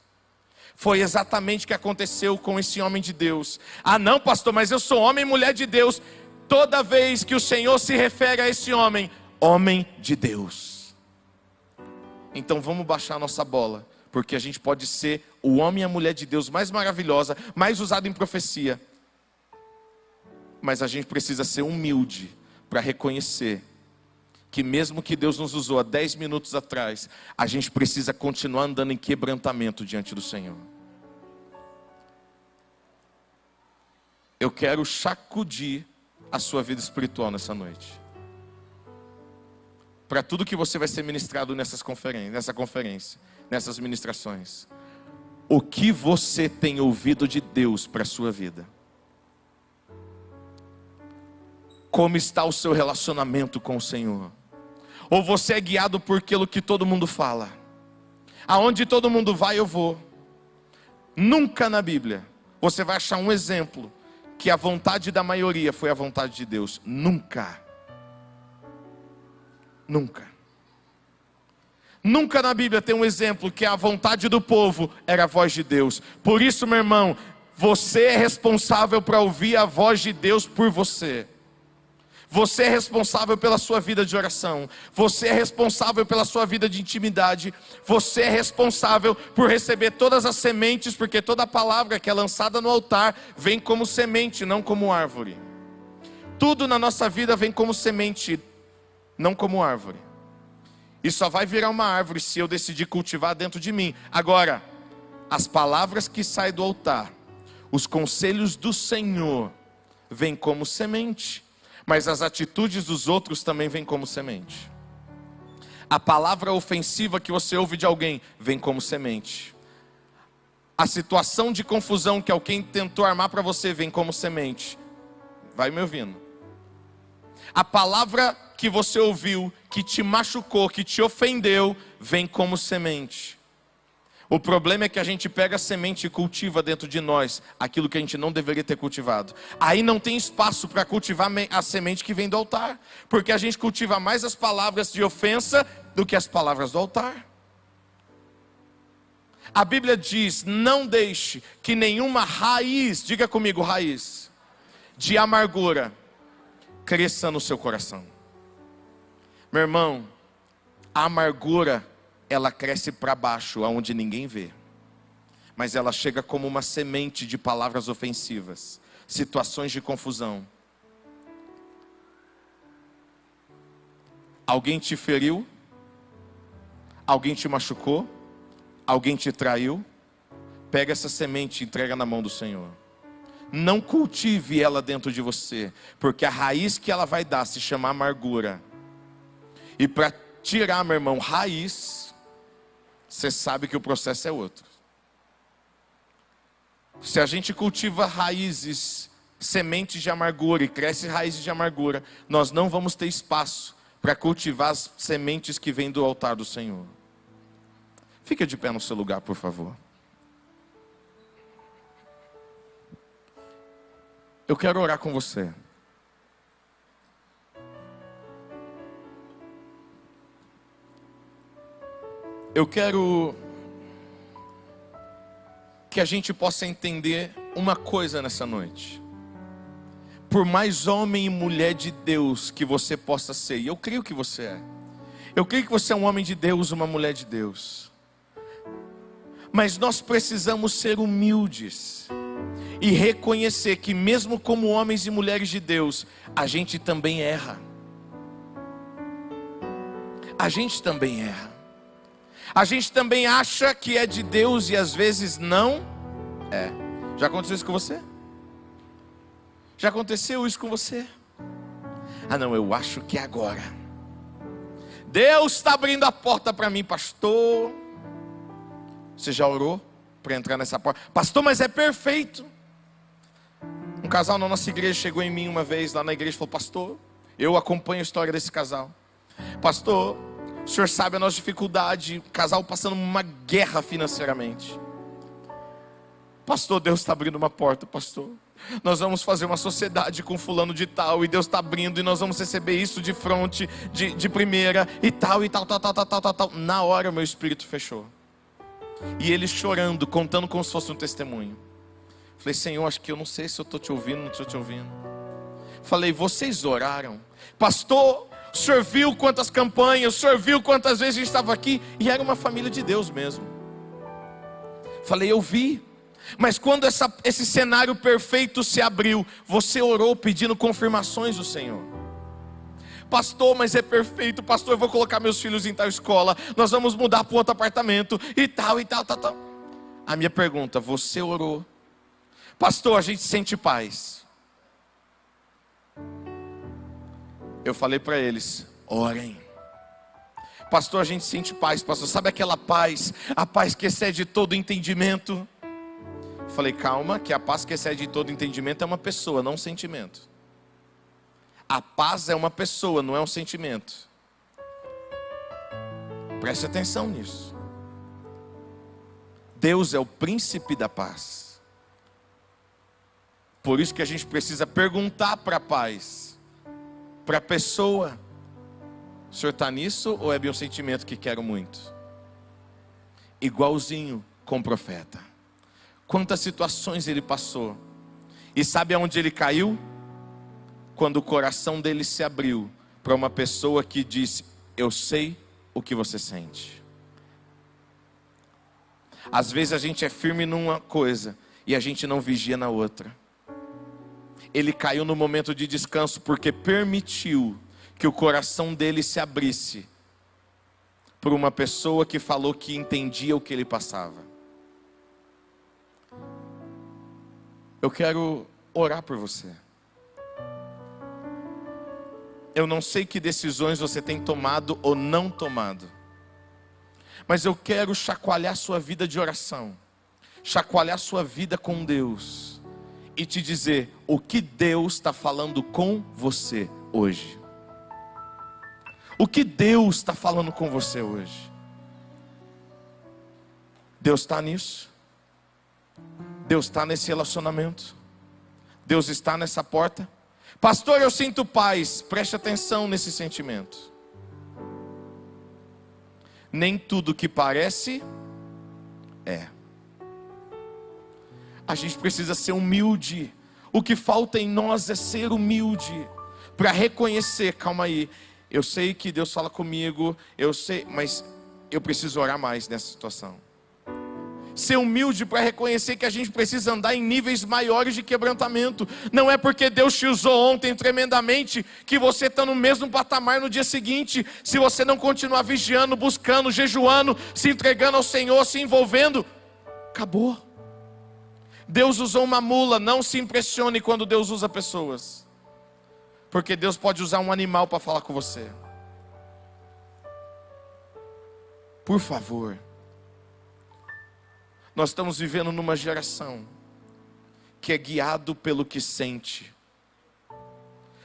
Foi exatamente o que aconteceu com esse homem de Deus. Ah não pastor, mas eu sou homem e mulher de Deus. Toda vez que o Senhor se refere a esse homem, homem de Deus. Então vamos baixar nossa bola, porque a gente pode ser o homem e a mulher de Deus mais maravilhosa, mais usado em profecia. Mas a gente precisa ser humilde para reconhecer que mesmo que Deus nos usou há 10 minutos atrás, a gente precisa continuar andando em quebrantamento diante do Senhor. Eu quero sacudir a sua vida espiritual nessa noite. Para tudo que você vai ser ministrado nessa conferência, nessas ministrações. O que você tem ouvido de Deus para a sua vida? Como está o seu relacionamento com o Senhor? Ou você é guiado por aquilo que todo mundo fala? Aonde todo mundo vai, eu vou. Nunca na Bíblia você vai achar um exemplo que a vontade da maioria foi a vontade de Deus. Nunca. Nunca. Nunca na Bíblia tem um exemplo que a vontade do povo era a voz de Deus. Por isso, meu irmão, você é responsável para ouvir a voz de Deus por você. Você é responsável pela sua vida de oração. Você é responsável pela sua vida de intimidade. Você é responsável por receber todas as sementes, porque toda palavra que é lançada no altar vem como semente, não como árvore. Tudo na nossa vida vem como semente, não como árvore. E só vai virar uma árvore se eu decidir cultivar dentro de mim. Agora, as palavras que saem do altar, os conselhos do Senhor, vêm como semente. Mas as atitudes dos outros também vêm como semente. A palavra ofensiva que você ouve de alguém vem como semente. A situação de confusão que alguém tentou armar para você vem como semente. Vai me ouvindo. A palavra que você ouviu, que te machucou, que te ofendeu, vem como semente. O problema é que a gente pega a semente e cultiva dentro de nós aquilo que a gente não deveria ter cultivado. Aí não tem espaço para cultivar a semente que vem do altar, porque a gente cultiva mais as palavras de ofensa do que as palavras do altar. A Bíblia diz: não deixe que nenhuma raiz, diga comigo, raiz, de amargura cresça no seu coração. Meu irmão, a amargura, ela cresce para baixo, aonde ninguém vê. Mas ela chega como uma semente de palavras ofensivas, situações de confusão. Alguém te feriu? Alguém te machucou? Alguém te traiu? Pega essa semente e entrega na mão do Senhor. Não cultive ela dentro de você, porque a raiz que ela vai dar se chama amargura. E para tirar, meu irmão, raiz, você sabe que o processo é outro. Se a gente cultiva raízes, sementes de amargura e cresce raízes de amargura, nós não vamos ter espaço para cultivar as sementes que vêm do altar do Senhor. Fica de pé no seu lugar, por favor. Eu quero orar com você. Eu quero que a gente possa entender uma coisa nessa noite. Por mais homem e mulher de Deus que você possa ser, e eu creio que você é. Eu creio que você é um homem de Deus, uma mulher de Deus. Mas nós precisamos ser humildes e reconhecer que mesmo como homens e mulheres de Deus, a gente também erra. A gente também erra. A gente também acha que é de Deus e às vezes não é. Já aconteceu isso com você? Já aconteceu isso com você? Ah não, eu acho que é agora. Deus está abrindo a porta para mim, pastor. Você já orou para entrar nessa porta? Pastor, mas é perfeito. Um casal na nossa igreja chegou em mim uma vez lá na igreja e falou: pastor, eu acompanho a história desse casal. Pastor, o senhor sabe a nossa dificuldade, o casal passando uma guerra financeiramente. Pastor, Deus está abrindo uma porta, pastor. Nós vamos fazer uma sociedade com fulano de tal, e Deus está abrindo, e nós vamos receber isso de fronte, de primeira, e tal. Na hora o meu espírito fechou. E ele chorando, contando como se fosse um testemunho. Falei: Senhor, acho que eu não sei se eu estou te ouvindo, não estou te ouvindo. Falei: vocês oraram? Pastor, o senhor viu quantas campanhas, o senhor viu quantas vezes a gente estava aqui? E era uma família de Deus mesmo. Falei: eu vi. Mas quando esse cenário perfeito se abriu, você orou pedindo confirmações do Senhor. Pastor, mas é perfeito. Pastor, eu vou colocar meus filhos em tal escola, nós vamos mudar para outro apartamento e tal. A minha pergunta: você orou? Pastor, a gente sente paz. Eu falei para eles: orem. Pastor, a gente sente paz. Pastor, sabe aquela paz, a paz que excede todo entendimento? Falei: calma, que a paz que excede todo entendimento é uma pessoa, não um sentimento. A paz é uma pessoa, não é um sentimento. Preste atenção nisso. Deus é o príncipe da paz. Por isso que a gente precisa perguntar para a paz, para a pessoa: o senhor está nisso ou é meu sentimento que quero muito? Igualzinho com o profeta. Quantas situações ele passou. E sabe aonde ele caiu? Quando o coração dele se abriu para uma pessoa que disse: eu sei o que você sente. Às vezes a gente é firme numa coisa e a gente não vigia na outra. Ele caiu no momento de descanso porque permitiu que o coração dele se abrisse por uma pessoa que falou que entendia o que ele passava. Eu quero orar por você. Eu não sei que decisões você tem tomado ou não tomado, mas eu quero chacoalhar sua vida de oração, chacoalhar sua vida com Deus e te dizer o que Deus está falando com você hoje. O que Deus está falando com você hoje? Deus está nisso. Deus está nesse relacionamento. Deus está nessa porta. Pastor, eu sinto paz. Preste atenção nesse sentimento. Nem tudo que parece é. A gente precisa ser humilde. O que falta em nós é ser humilde para reconhecer: calma aí, eu sei que Deus fala comigo, eu sei, mas eu preciso orar mais nessa situação. Ser humilde para reconhecer que a gente precisa andar em níveis maiores de quebrantamento. Não é porque Deus te usou ontem tremendamente que você está no mesmo patamar no dia seguinte. Se você não continuar vigiando, buscando, jejuando, se entregando ao Senhor, se envolvendo, acabou. Deus usou uma mula. Não se impressione quando Deus usa pessoas, porque Deus pode usar um animal para falar com você. Por favor. Nós estamos vivendo numa geração que é guiado pelo que sente.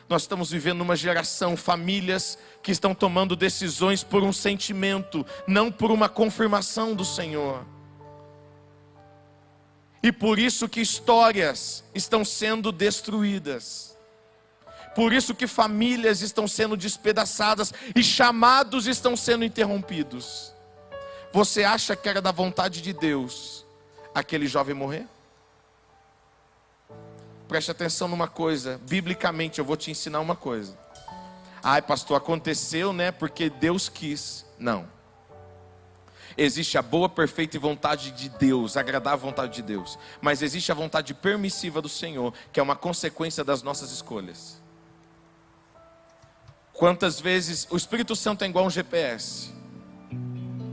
Nós estamos vivendo uma geração, famílias que estão tomando decisões por um sentimento, não por uma confirmação do Senhor. E por isso que histórias estão sendo destruídas. Por isso que famílias estão sendo despedaçadas e chamados estão sendo interrompidos. Você acha que era da vontade de Deus aquele jovem morrer? Preste atenção numa coisa, biblicamente eu vou te ensinar uma coisa. Ai, pastor, aconteceu, né? Porque Deus quis. Não. Existe a boa, perfeita vontade de Deus, agradar a vontade de Deus. Mas existe a vontade permissiva do Senhor, que é uma consequência das nossas escolhas. Quantas vezes o Espírito Santo é igual um GPS?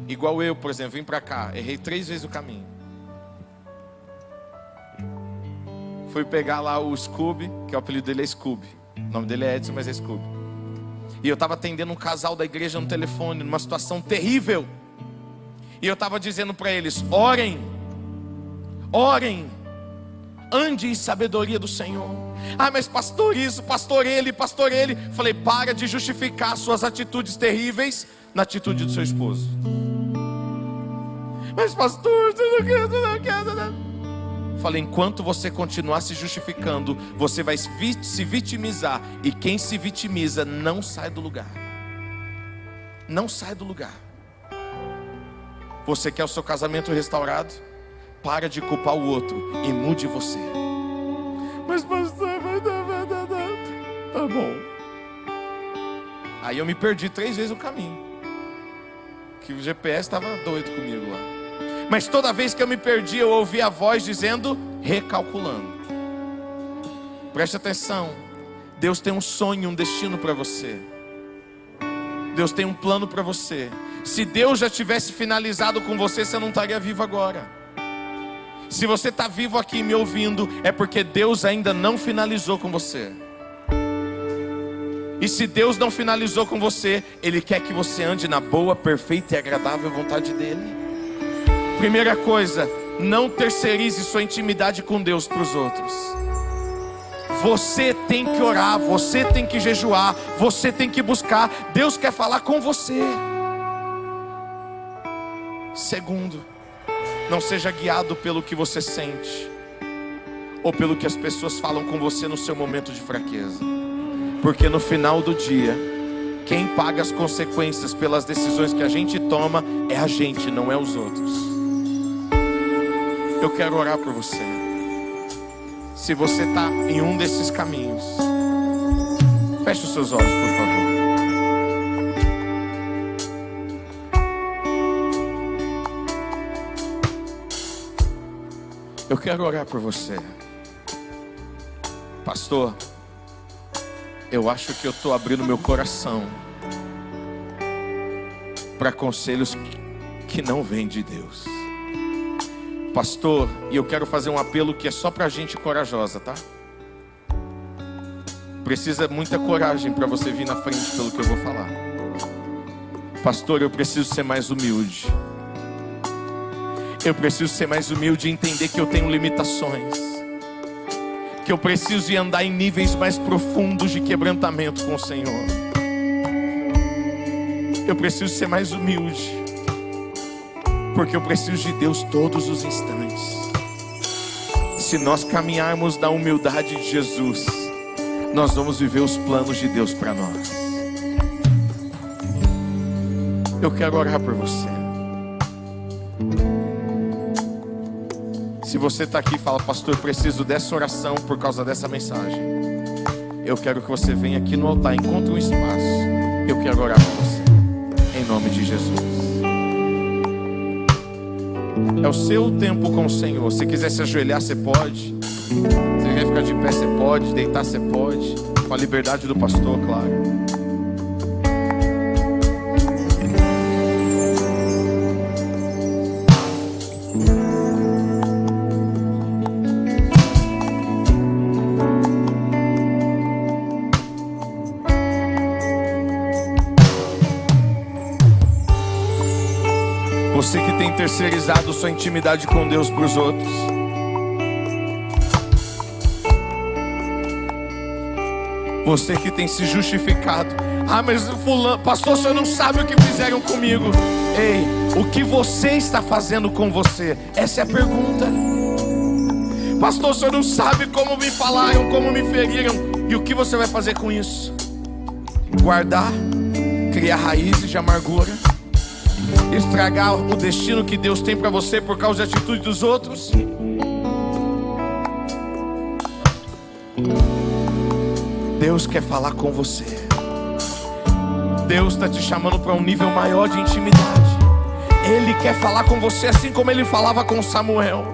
Igual eu, por exemplo, vim para cá, errei 3 vezes o caminho. Fui pegar lá o Scooby, que o apelido dele é Scooby. O nome dele é Edson, mas é Scooby. E eu estava atendendo um casal da igreja no telefone, numa situação terrível. E eu estava dizendo para eles: orem, orem, ande em sabedoria do Senhor. Ah, mas pastor isso, pastor ele. Falei, para de justificar suas atitudes terríveis na atitude do seu esposo. Mas pastor, você não quer. Falei, enquanto você continuar se justificando, você vai se vitimizar. E quem se vitimiza não sai do lugar. Não sai do lugar. Você quer o seu casamento restaurado? Para de culpar o outro e mude você. Mas pastor, tá bom. Aí eu me perdi 3 vezes o caminho. Que o GPS estava doido comigo lá. Mas toda vez que eu me perdi, eu ouvi a voz dizendo, recalculando. Preste atenção. Deus tem um sonho, um destino para você. Deus tem um plano para você. Se Deus já tivesse finalizado com você, você não estaria vivo agora. Se você está vivo aqui me ouvindo, é porque Deus ainda não finalizou com você. E se Deus não finalizou com você, Ele quer que você ande na boa, perfeita e agradável vontade dEle. Primeira coisa, não terceirize sua intimidade com Deus para os outros. Você tem que orar, você tem que jejuar, você tem que buscar. Deus quer falar com você. Segundo, não seja guiado pelo que você sente ou pelo que as pessoas falam com você no seu momento de fraqueza. Porque no final do dia, quem paga as consequências pelas decisões que a gente toma é a gente, não é os outros. Eu quero orar por você. Se você está em um desses caminhos, feche os seus olhos, por favor. Eu quero orar por você. Pastor, eu acho que eu estou abrindo meu coração para conselhos que não vêm de Deus. Pastor, e eu quero fazer um apelo que é só para gente corajosa, tá? Precisa muita coragem para você vir na frente pelo que eu vou falar. Pastor, eu preciso ser mais humilde. Eu preciso ser mais humilde e entender que eu tenho limitações. Que eu preciso ir andar em níveis mais profundos de quebrantamento com o Senhor. Eu preciso ser mais humilde. Porque eu preciso de Deus todos os instantes. Se nós caminharmos na humildade de Jesus, nós vamos viver os planos de Deus para nós. Eu quero orar por você. Se você está aqui e fala, pastor, eu preciso dessa oração por causa dessa mensagem, eu quero que você venha aqui no altar, encontre um espaço. Eu quero orar por você, em nome de Jesus. É o seu tempo com o Senhor. Se quiser se ajoelhar, você pode. Se quiser ficar de pé, você pode. Deitar, você pode. Com a liberdade do pastor, claro. Você que tem terceirizado sua intimidade com Deus para os outros. Você que tem se justificado. Ah, mas fulano, pastor, o senhor não sabe o que fizeram comigo. Ei, o que você está fazendo com você? Essa é a pergunta. Pastor, o senhor não sabe como me falaram, como me feriram. E o que você vai fazer com isso? Guardar, criar raízes de amargura, estragar o destino que Deus tem para você por causa da atitude dos outros? Deus quer falar com você. Deus está te chamando para um nível maior de intimidade. Ele quer falar com você assim como Ele falava com Samuel.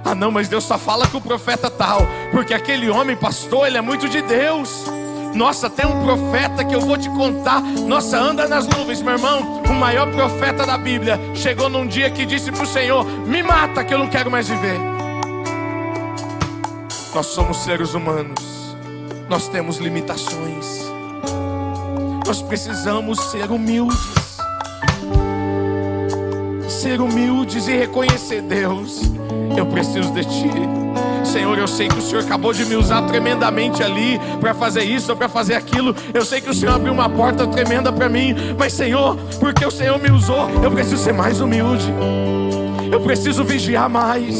Ah não, mas Deus só fala com o profeta tal, porque aquele homem, pastor, ele é muito de Deus. Nossa, tem um profeta que eu vou te contar. Nossa, anda nas nuvens, meu irmão. O maior profeta da Bíblia chegou num dia que disse para o Senhor: me mata que eu não quero mais viver. Nós somos seres humanos, nós temos limitações. Nós precisamos ser humildes. Ser humildes e reconhecer: Deus, eu preciso de Ti. Senhor, eu sei que o Senhor acabou de me usar tremendamente ali para fazer isso ou para fazer aquilo. Eu sei que o Senhor abriu uma porta tremenda para mim. Mas Senhor, porque o Senhor me usou, eu preciso ser mais humilde. Eu preciso vigiar mais.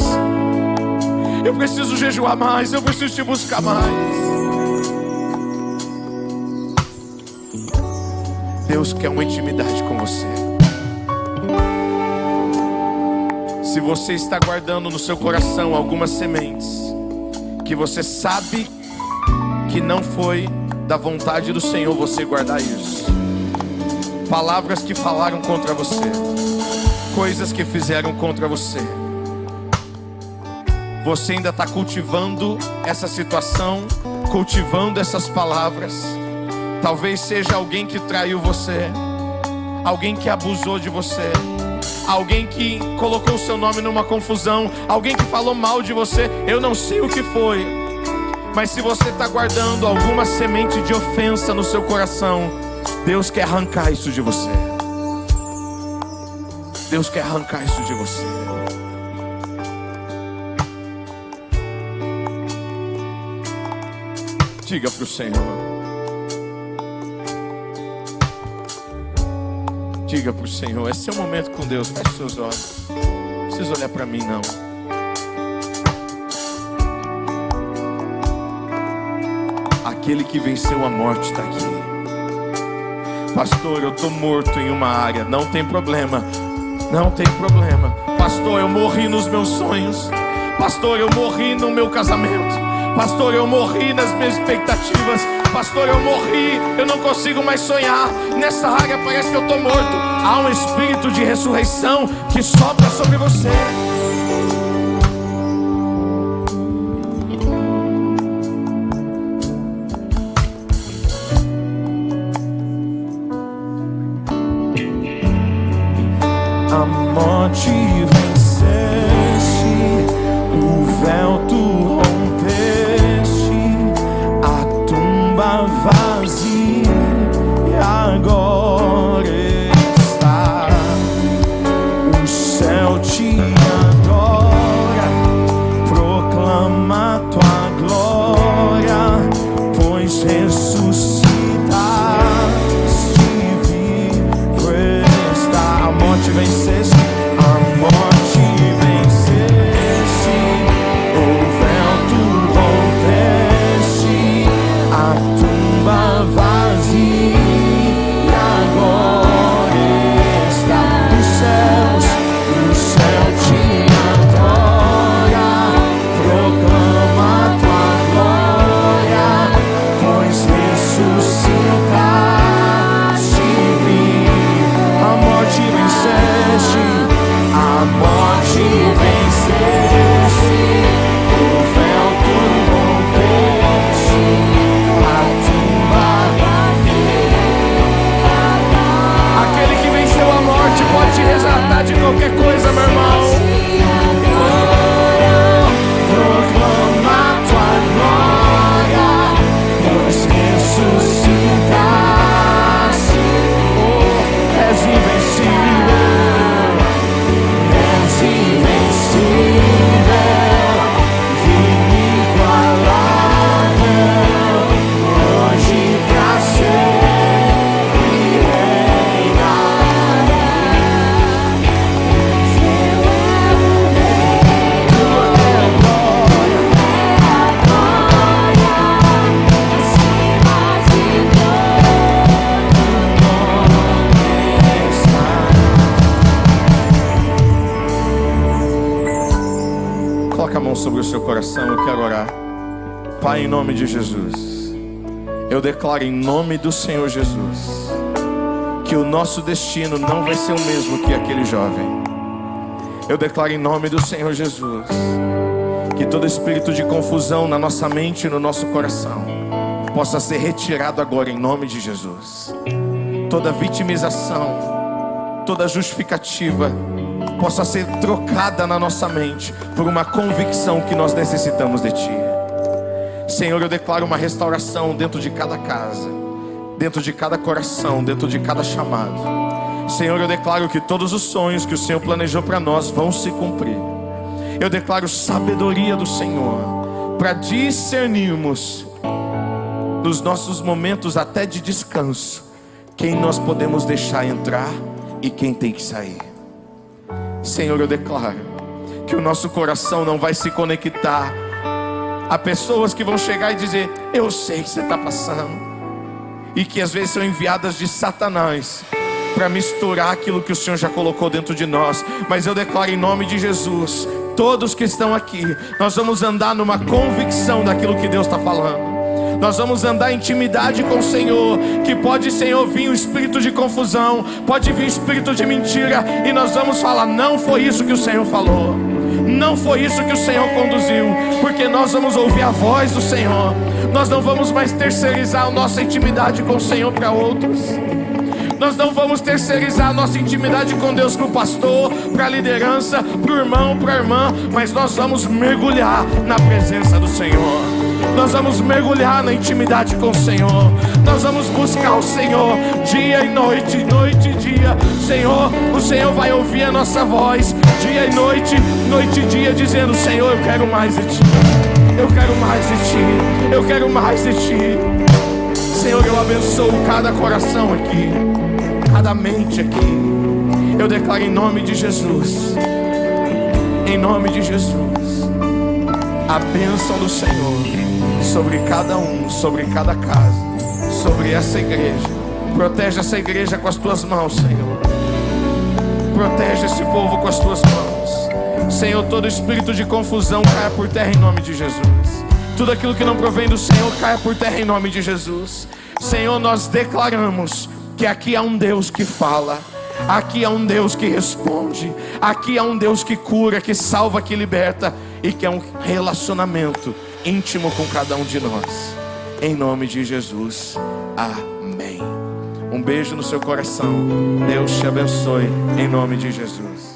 Eu preciso jejuar mais. Eu preciso Te buscar mais. Deus quer uma intimidade com você. Se você está guardando no seu coração algumas sementes que você sabe que não foi da vontade do Senhor você guardar isso, palavras que falaram contra você, coisas que fizeram contra você, você ainda está cultivando essa situação, cultivando essas palavras. Talvez seja alguém que traiu você, alguém que abusou de você, alguém que colocou o seu nome numa confusão, alguém que falou mal de você. Eu não sei o que foi, mas se você está guardando alguma semente de ofensa no seu coração, Deus quer arrancar isso de você. Deus quer arrancar isso de você. Diga para o Senhor. Diga para o Senhor. Esse é o momento com Deus. Feche seus olhos. Não precisa olhar para mim não. Aquele que venceu a morte está aqui. Pastor, eu estou morto em uma área. Não tem problema. Não tem problema. Pastor, eu morri nos meus sonhos. Pastor, eu morri no meu casamento. Pastor, eu morri nas minhas expectativas. Pastor, eu morri, eu não consigo mais sonhar. Nessa área parece que eu estou morto. Há um espírito de ressurreição que sopra sobre você. A morte venceste, o véu tu rompeste, a tumba vazia e agora está. O céu te adora, proclama tua glória, pois ressuscitaste, vivo está. A morte venceste, a morte Coloque a mão sobre o seu coração, eu quero orar. Pai, em nome de Jesus, eu declaro em nome do Senhor Jesus que o nosso destino não vai ser o mesmo que aquele jovem. Eu declaro em nome do Senhor Jesus que todo espírito de confusão na nossa mente e no nosso coração possa ser retirado agora em nome de Jesus. Toda vitimização, toda justificativa possa ser trocada na nossa mente por uma convicção que nós necessitamos de Ti. Senhor, eu declaro uma restauração dentro de cada casa, dentro de cada coração, dentro de cada chamado. Senhor, eu declaro que todos os sonhos que o Senhor planejou para nós vão se cumprir. Eu declaro sabedoria do Senhor para discernirmos nos nossos momentos até de descanso quem nós podemos deixar entrar e quem tem que sair. Senhor, eu declaro que o nosso coração não vai se conectar a pessoas que vão chegar e dizer: eu sei que você está passando, e que às vezes são enviadas de Satanás para misturar aquilo que o Senhor já colocou dentro de nós. Mas eu declaro em nome de Jesus, todos que estão aqui, nós vamos andar numa convicção daquilo que Deus está falando. Nós vamos andar em intimidade com o Senhor. Que pode, Senhor, vir um espírito de confusão, pode vir um espírito de mentira, e nós vamos falar: não foi isso que o Senhor falou, não foi isso que o Senhor conduziu, porque nós vamos ouvir a voz do Senhor. Nós não vamos mais terceirizar a nossa intimidade com o Senhor para outros. Nós não vamos terceirizar a nossa intimidade com Deus para o pastor, para a liderança, para o irmão, para a irmã, mas nós vamos mergulhar na presença do Senhor. Nós vamos mergulhar na intimidade com o Senhor. Nós vamos buscar o Senhor dia e noite, noite e dia. Senhor, o Senhor vai ouvir a nossa voz dia e noite, noite e dia, dizendo: Senhor, eu quero mais de Ti, eu quero mais de Ti, eu quero mais de Ti. Senhor, eu abençoo cada coração aqui, cada mente aqui. Eu declaro em nome de Jesus, em nome de Jesus, a bênção do Senhor sobre cada um, sobre cada casa, sobre essa igreja. Protege essa igreja com as Tuas mãos, Senhor. Protege esse povo com as Tuas mãos. Senhor, todo espírito de confusão caia por terra em nome de Jesus. Tudo aquilo que não provém do Senhor caia por terra em nome de Jesus. Senhor, nós declaramos que aqui há um Deus que fala, aqui há um Deus que responde, aqui há um Deus que cura, que salva, que liberta, e que é um relacionamento íntimo com cada um de nós. Em nome de Jesus, amém. Um beijo no seu coração. Deus te abençoe em nome de Jesus.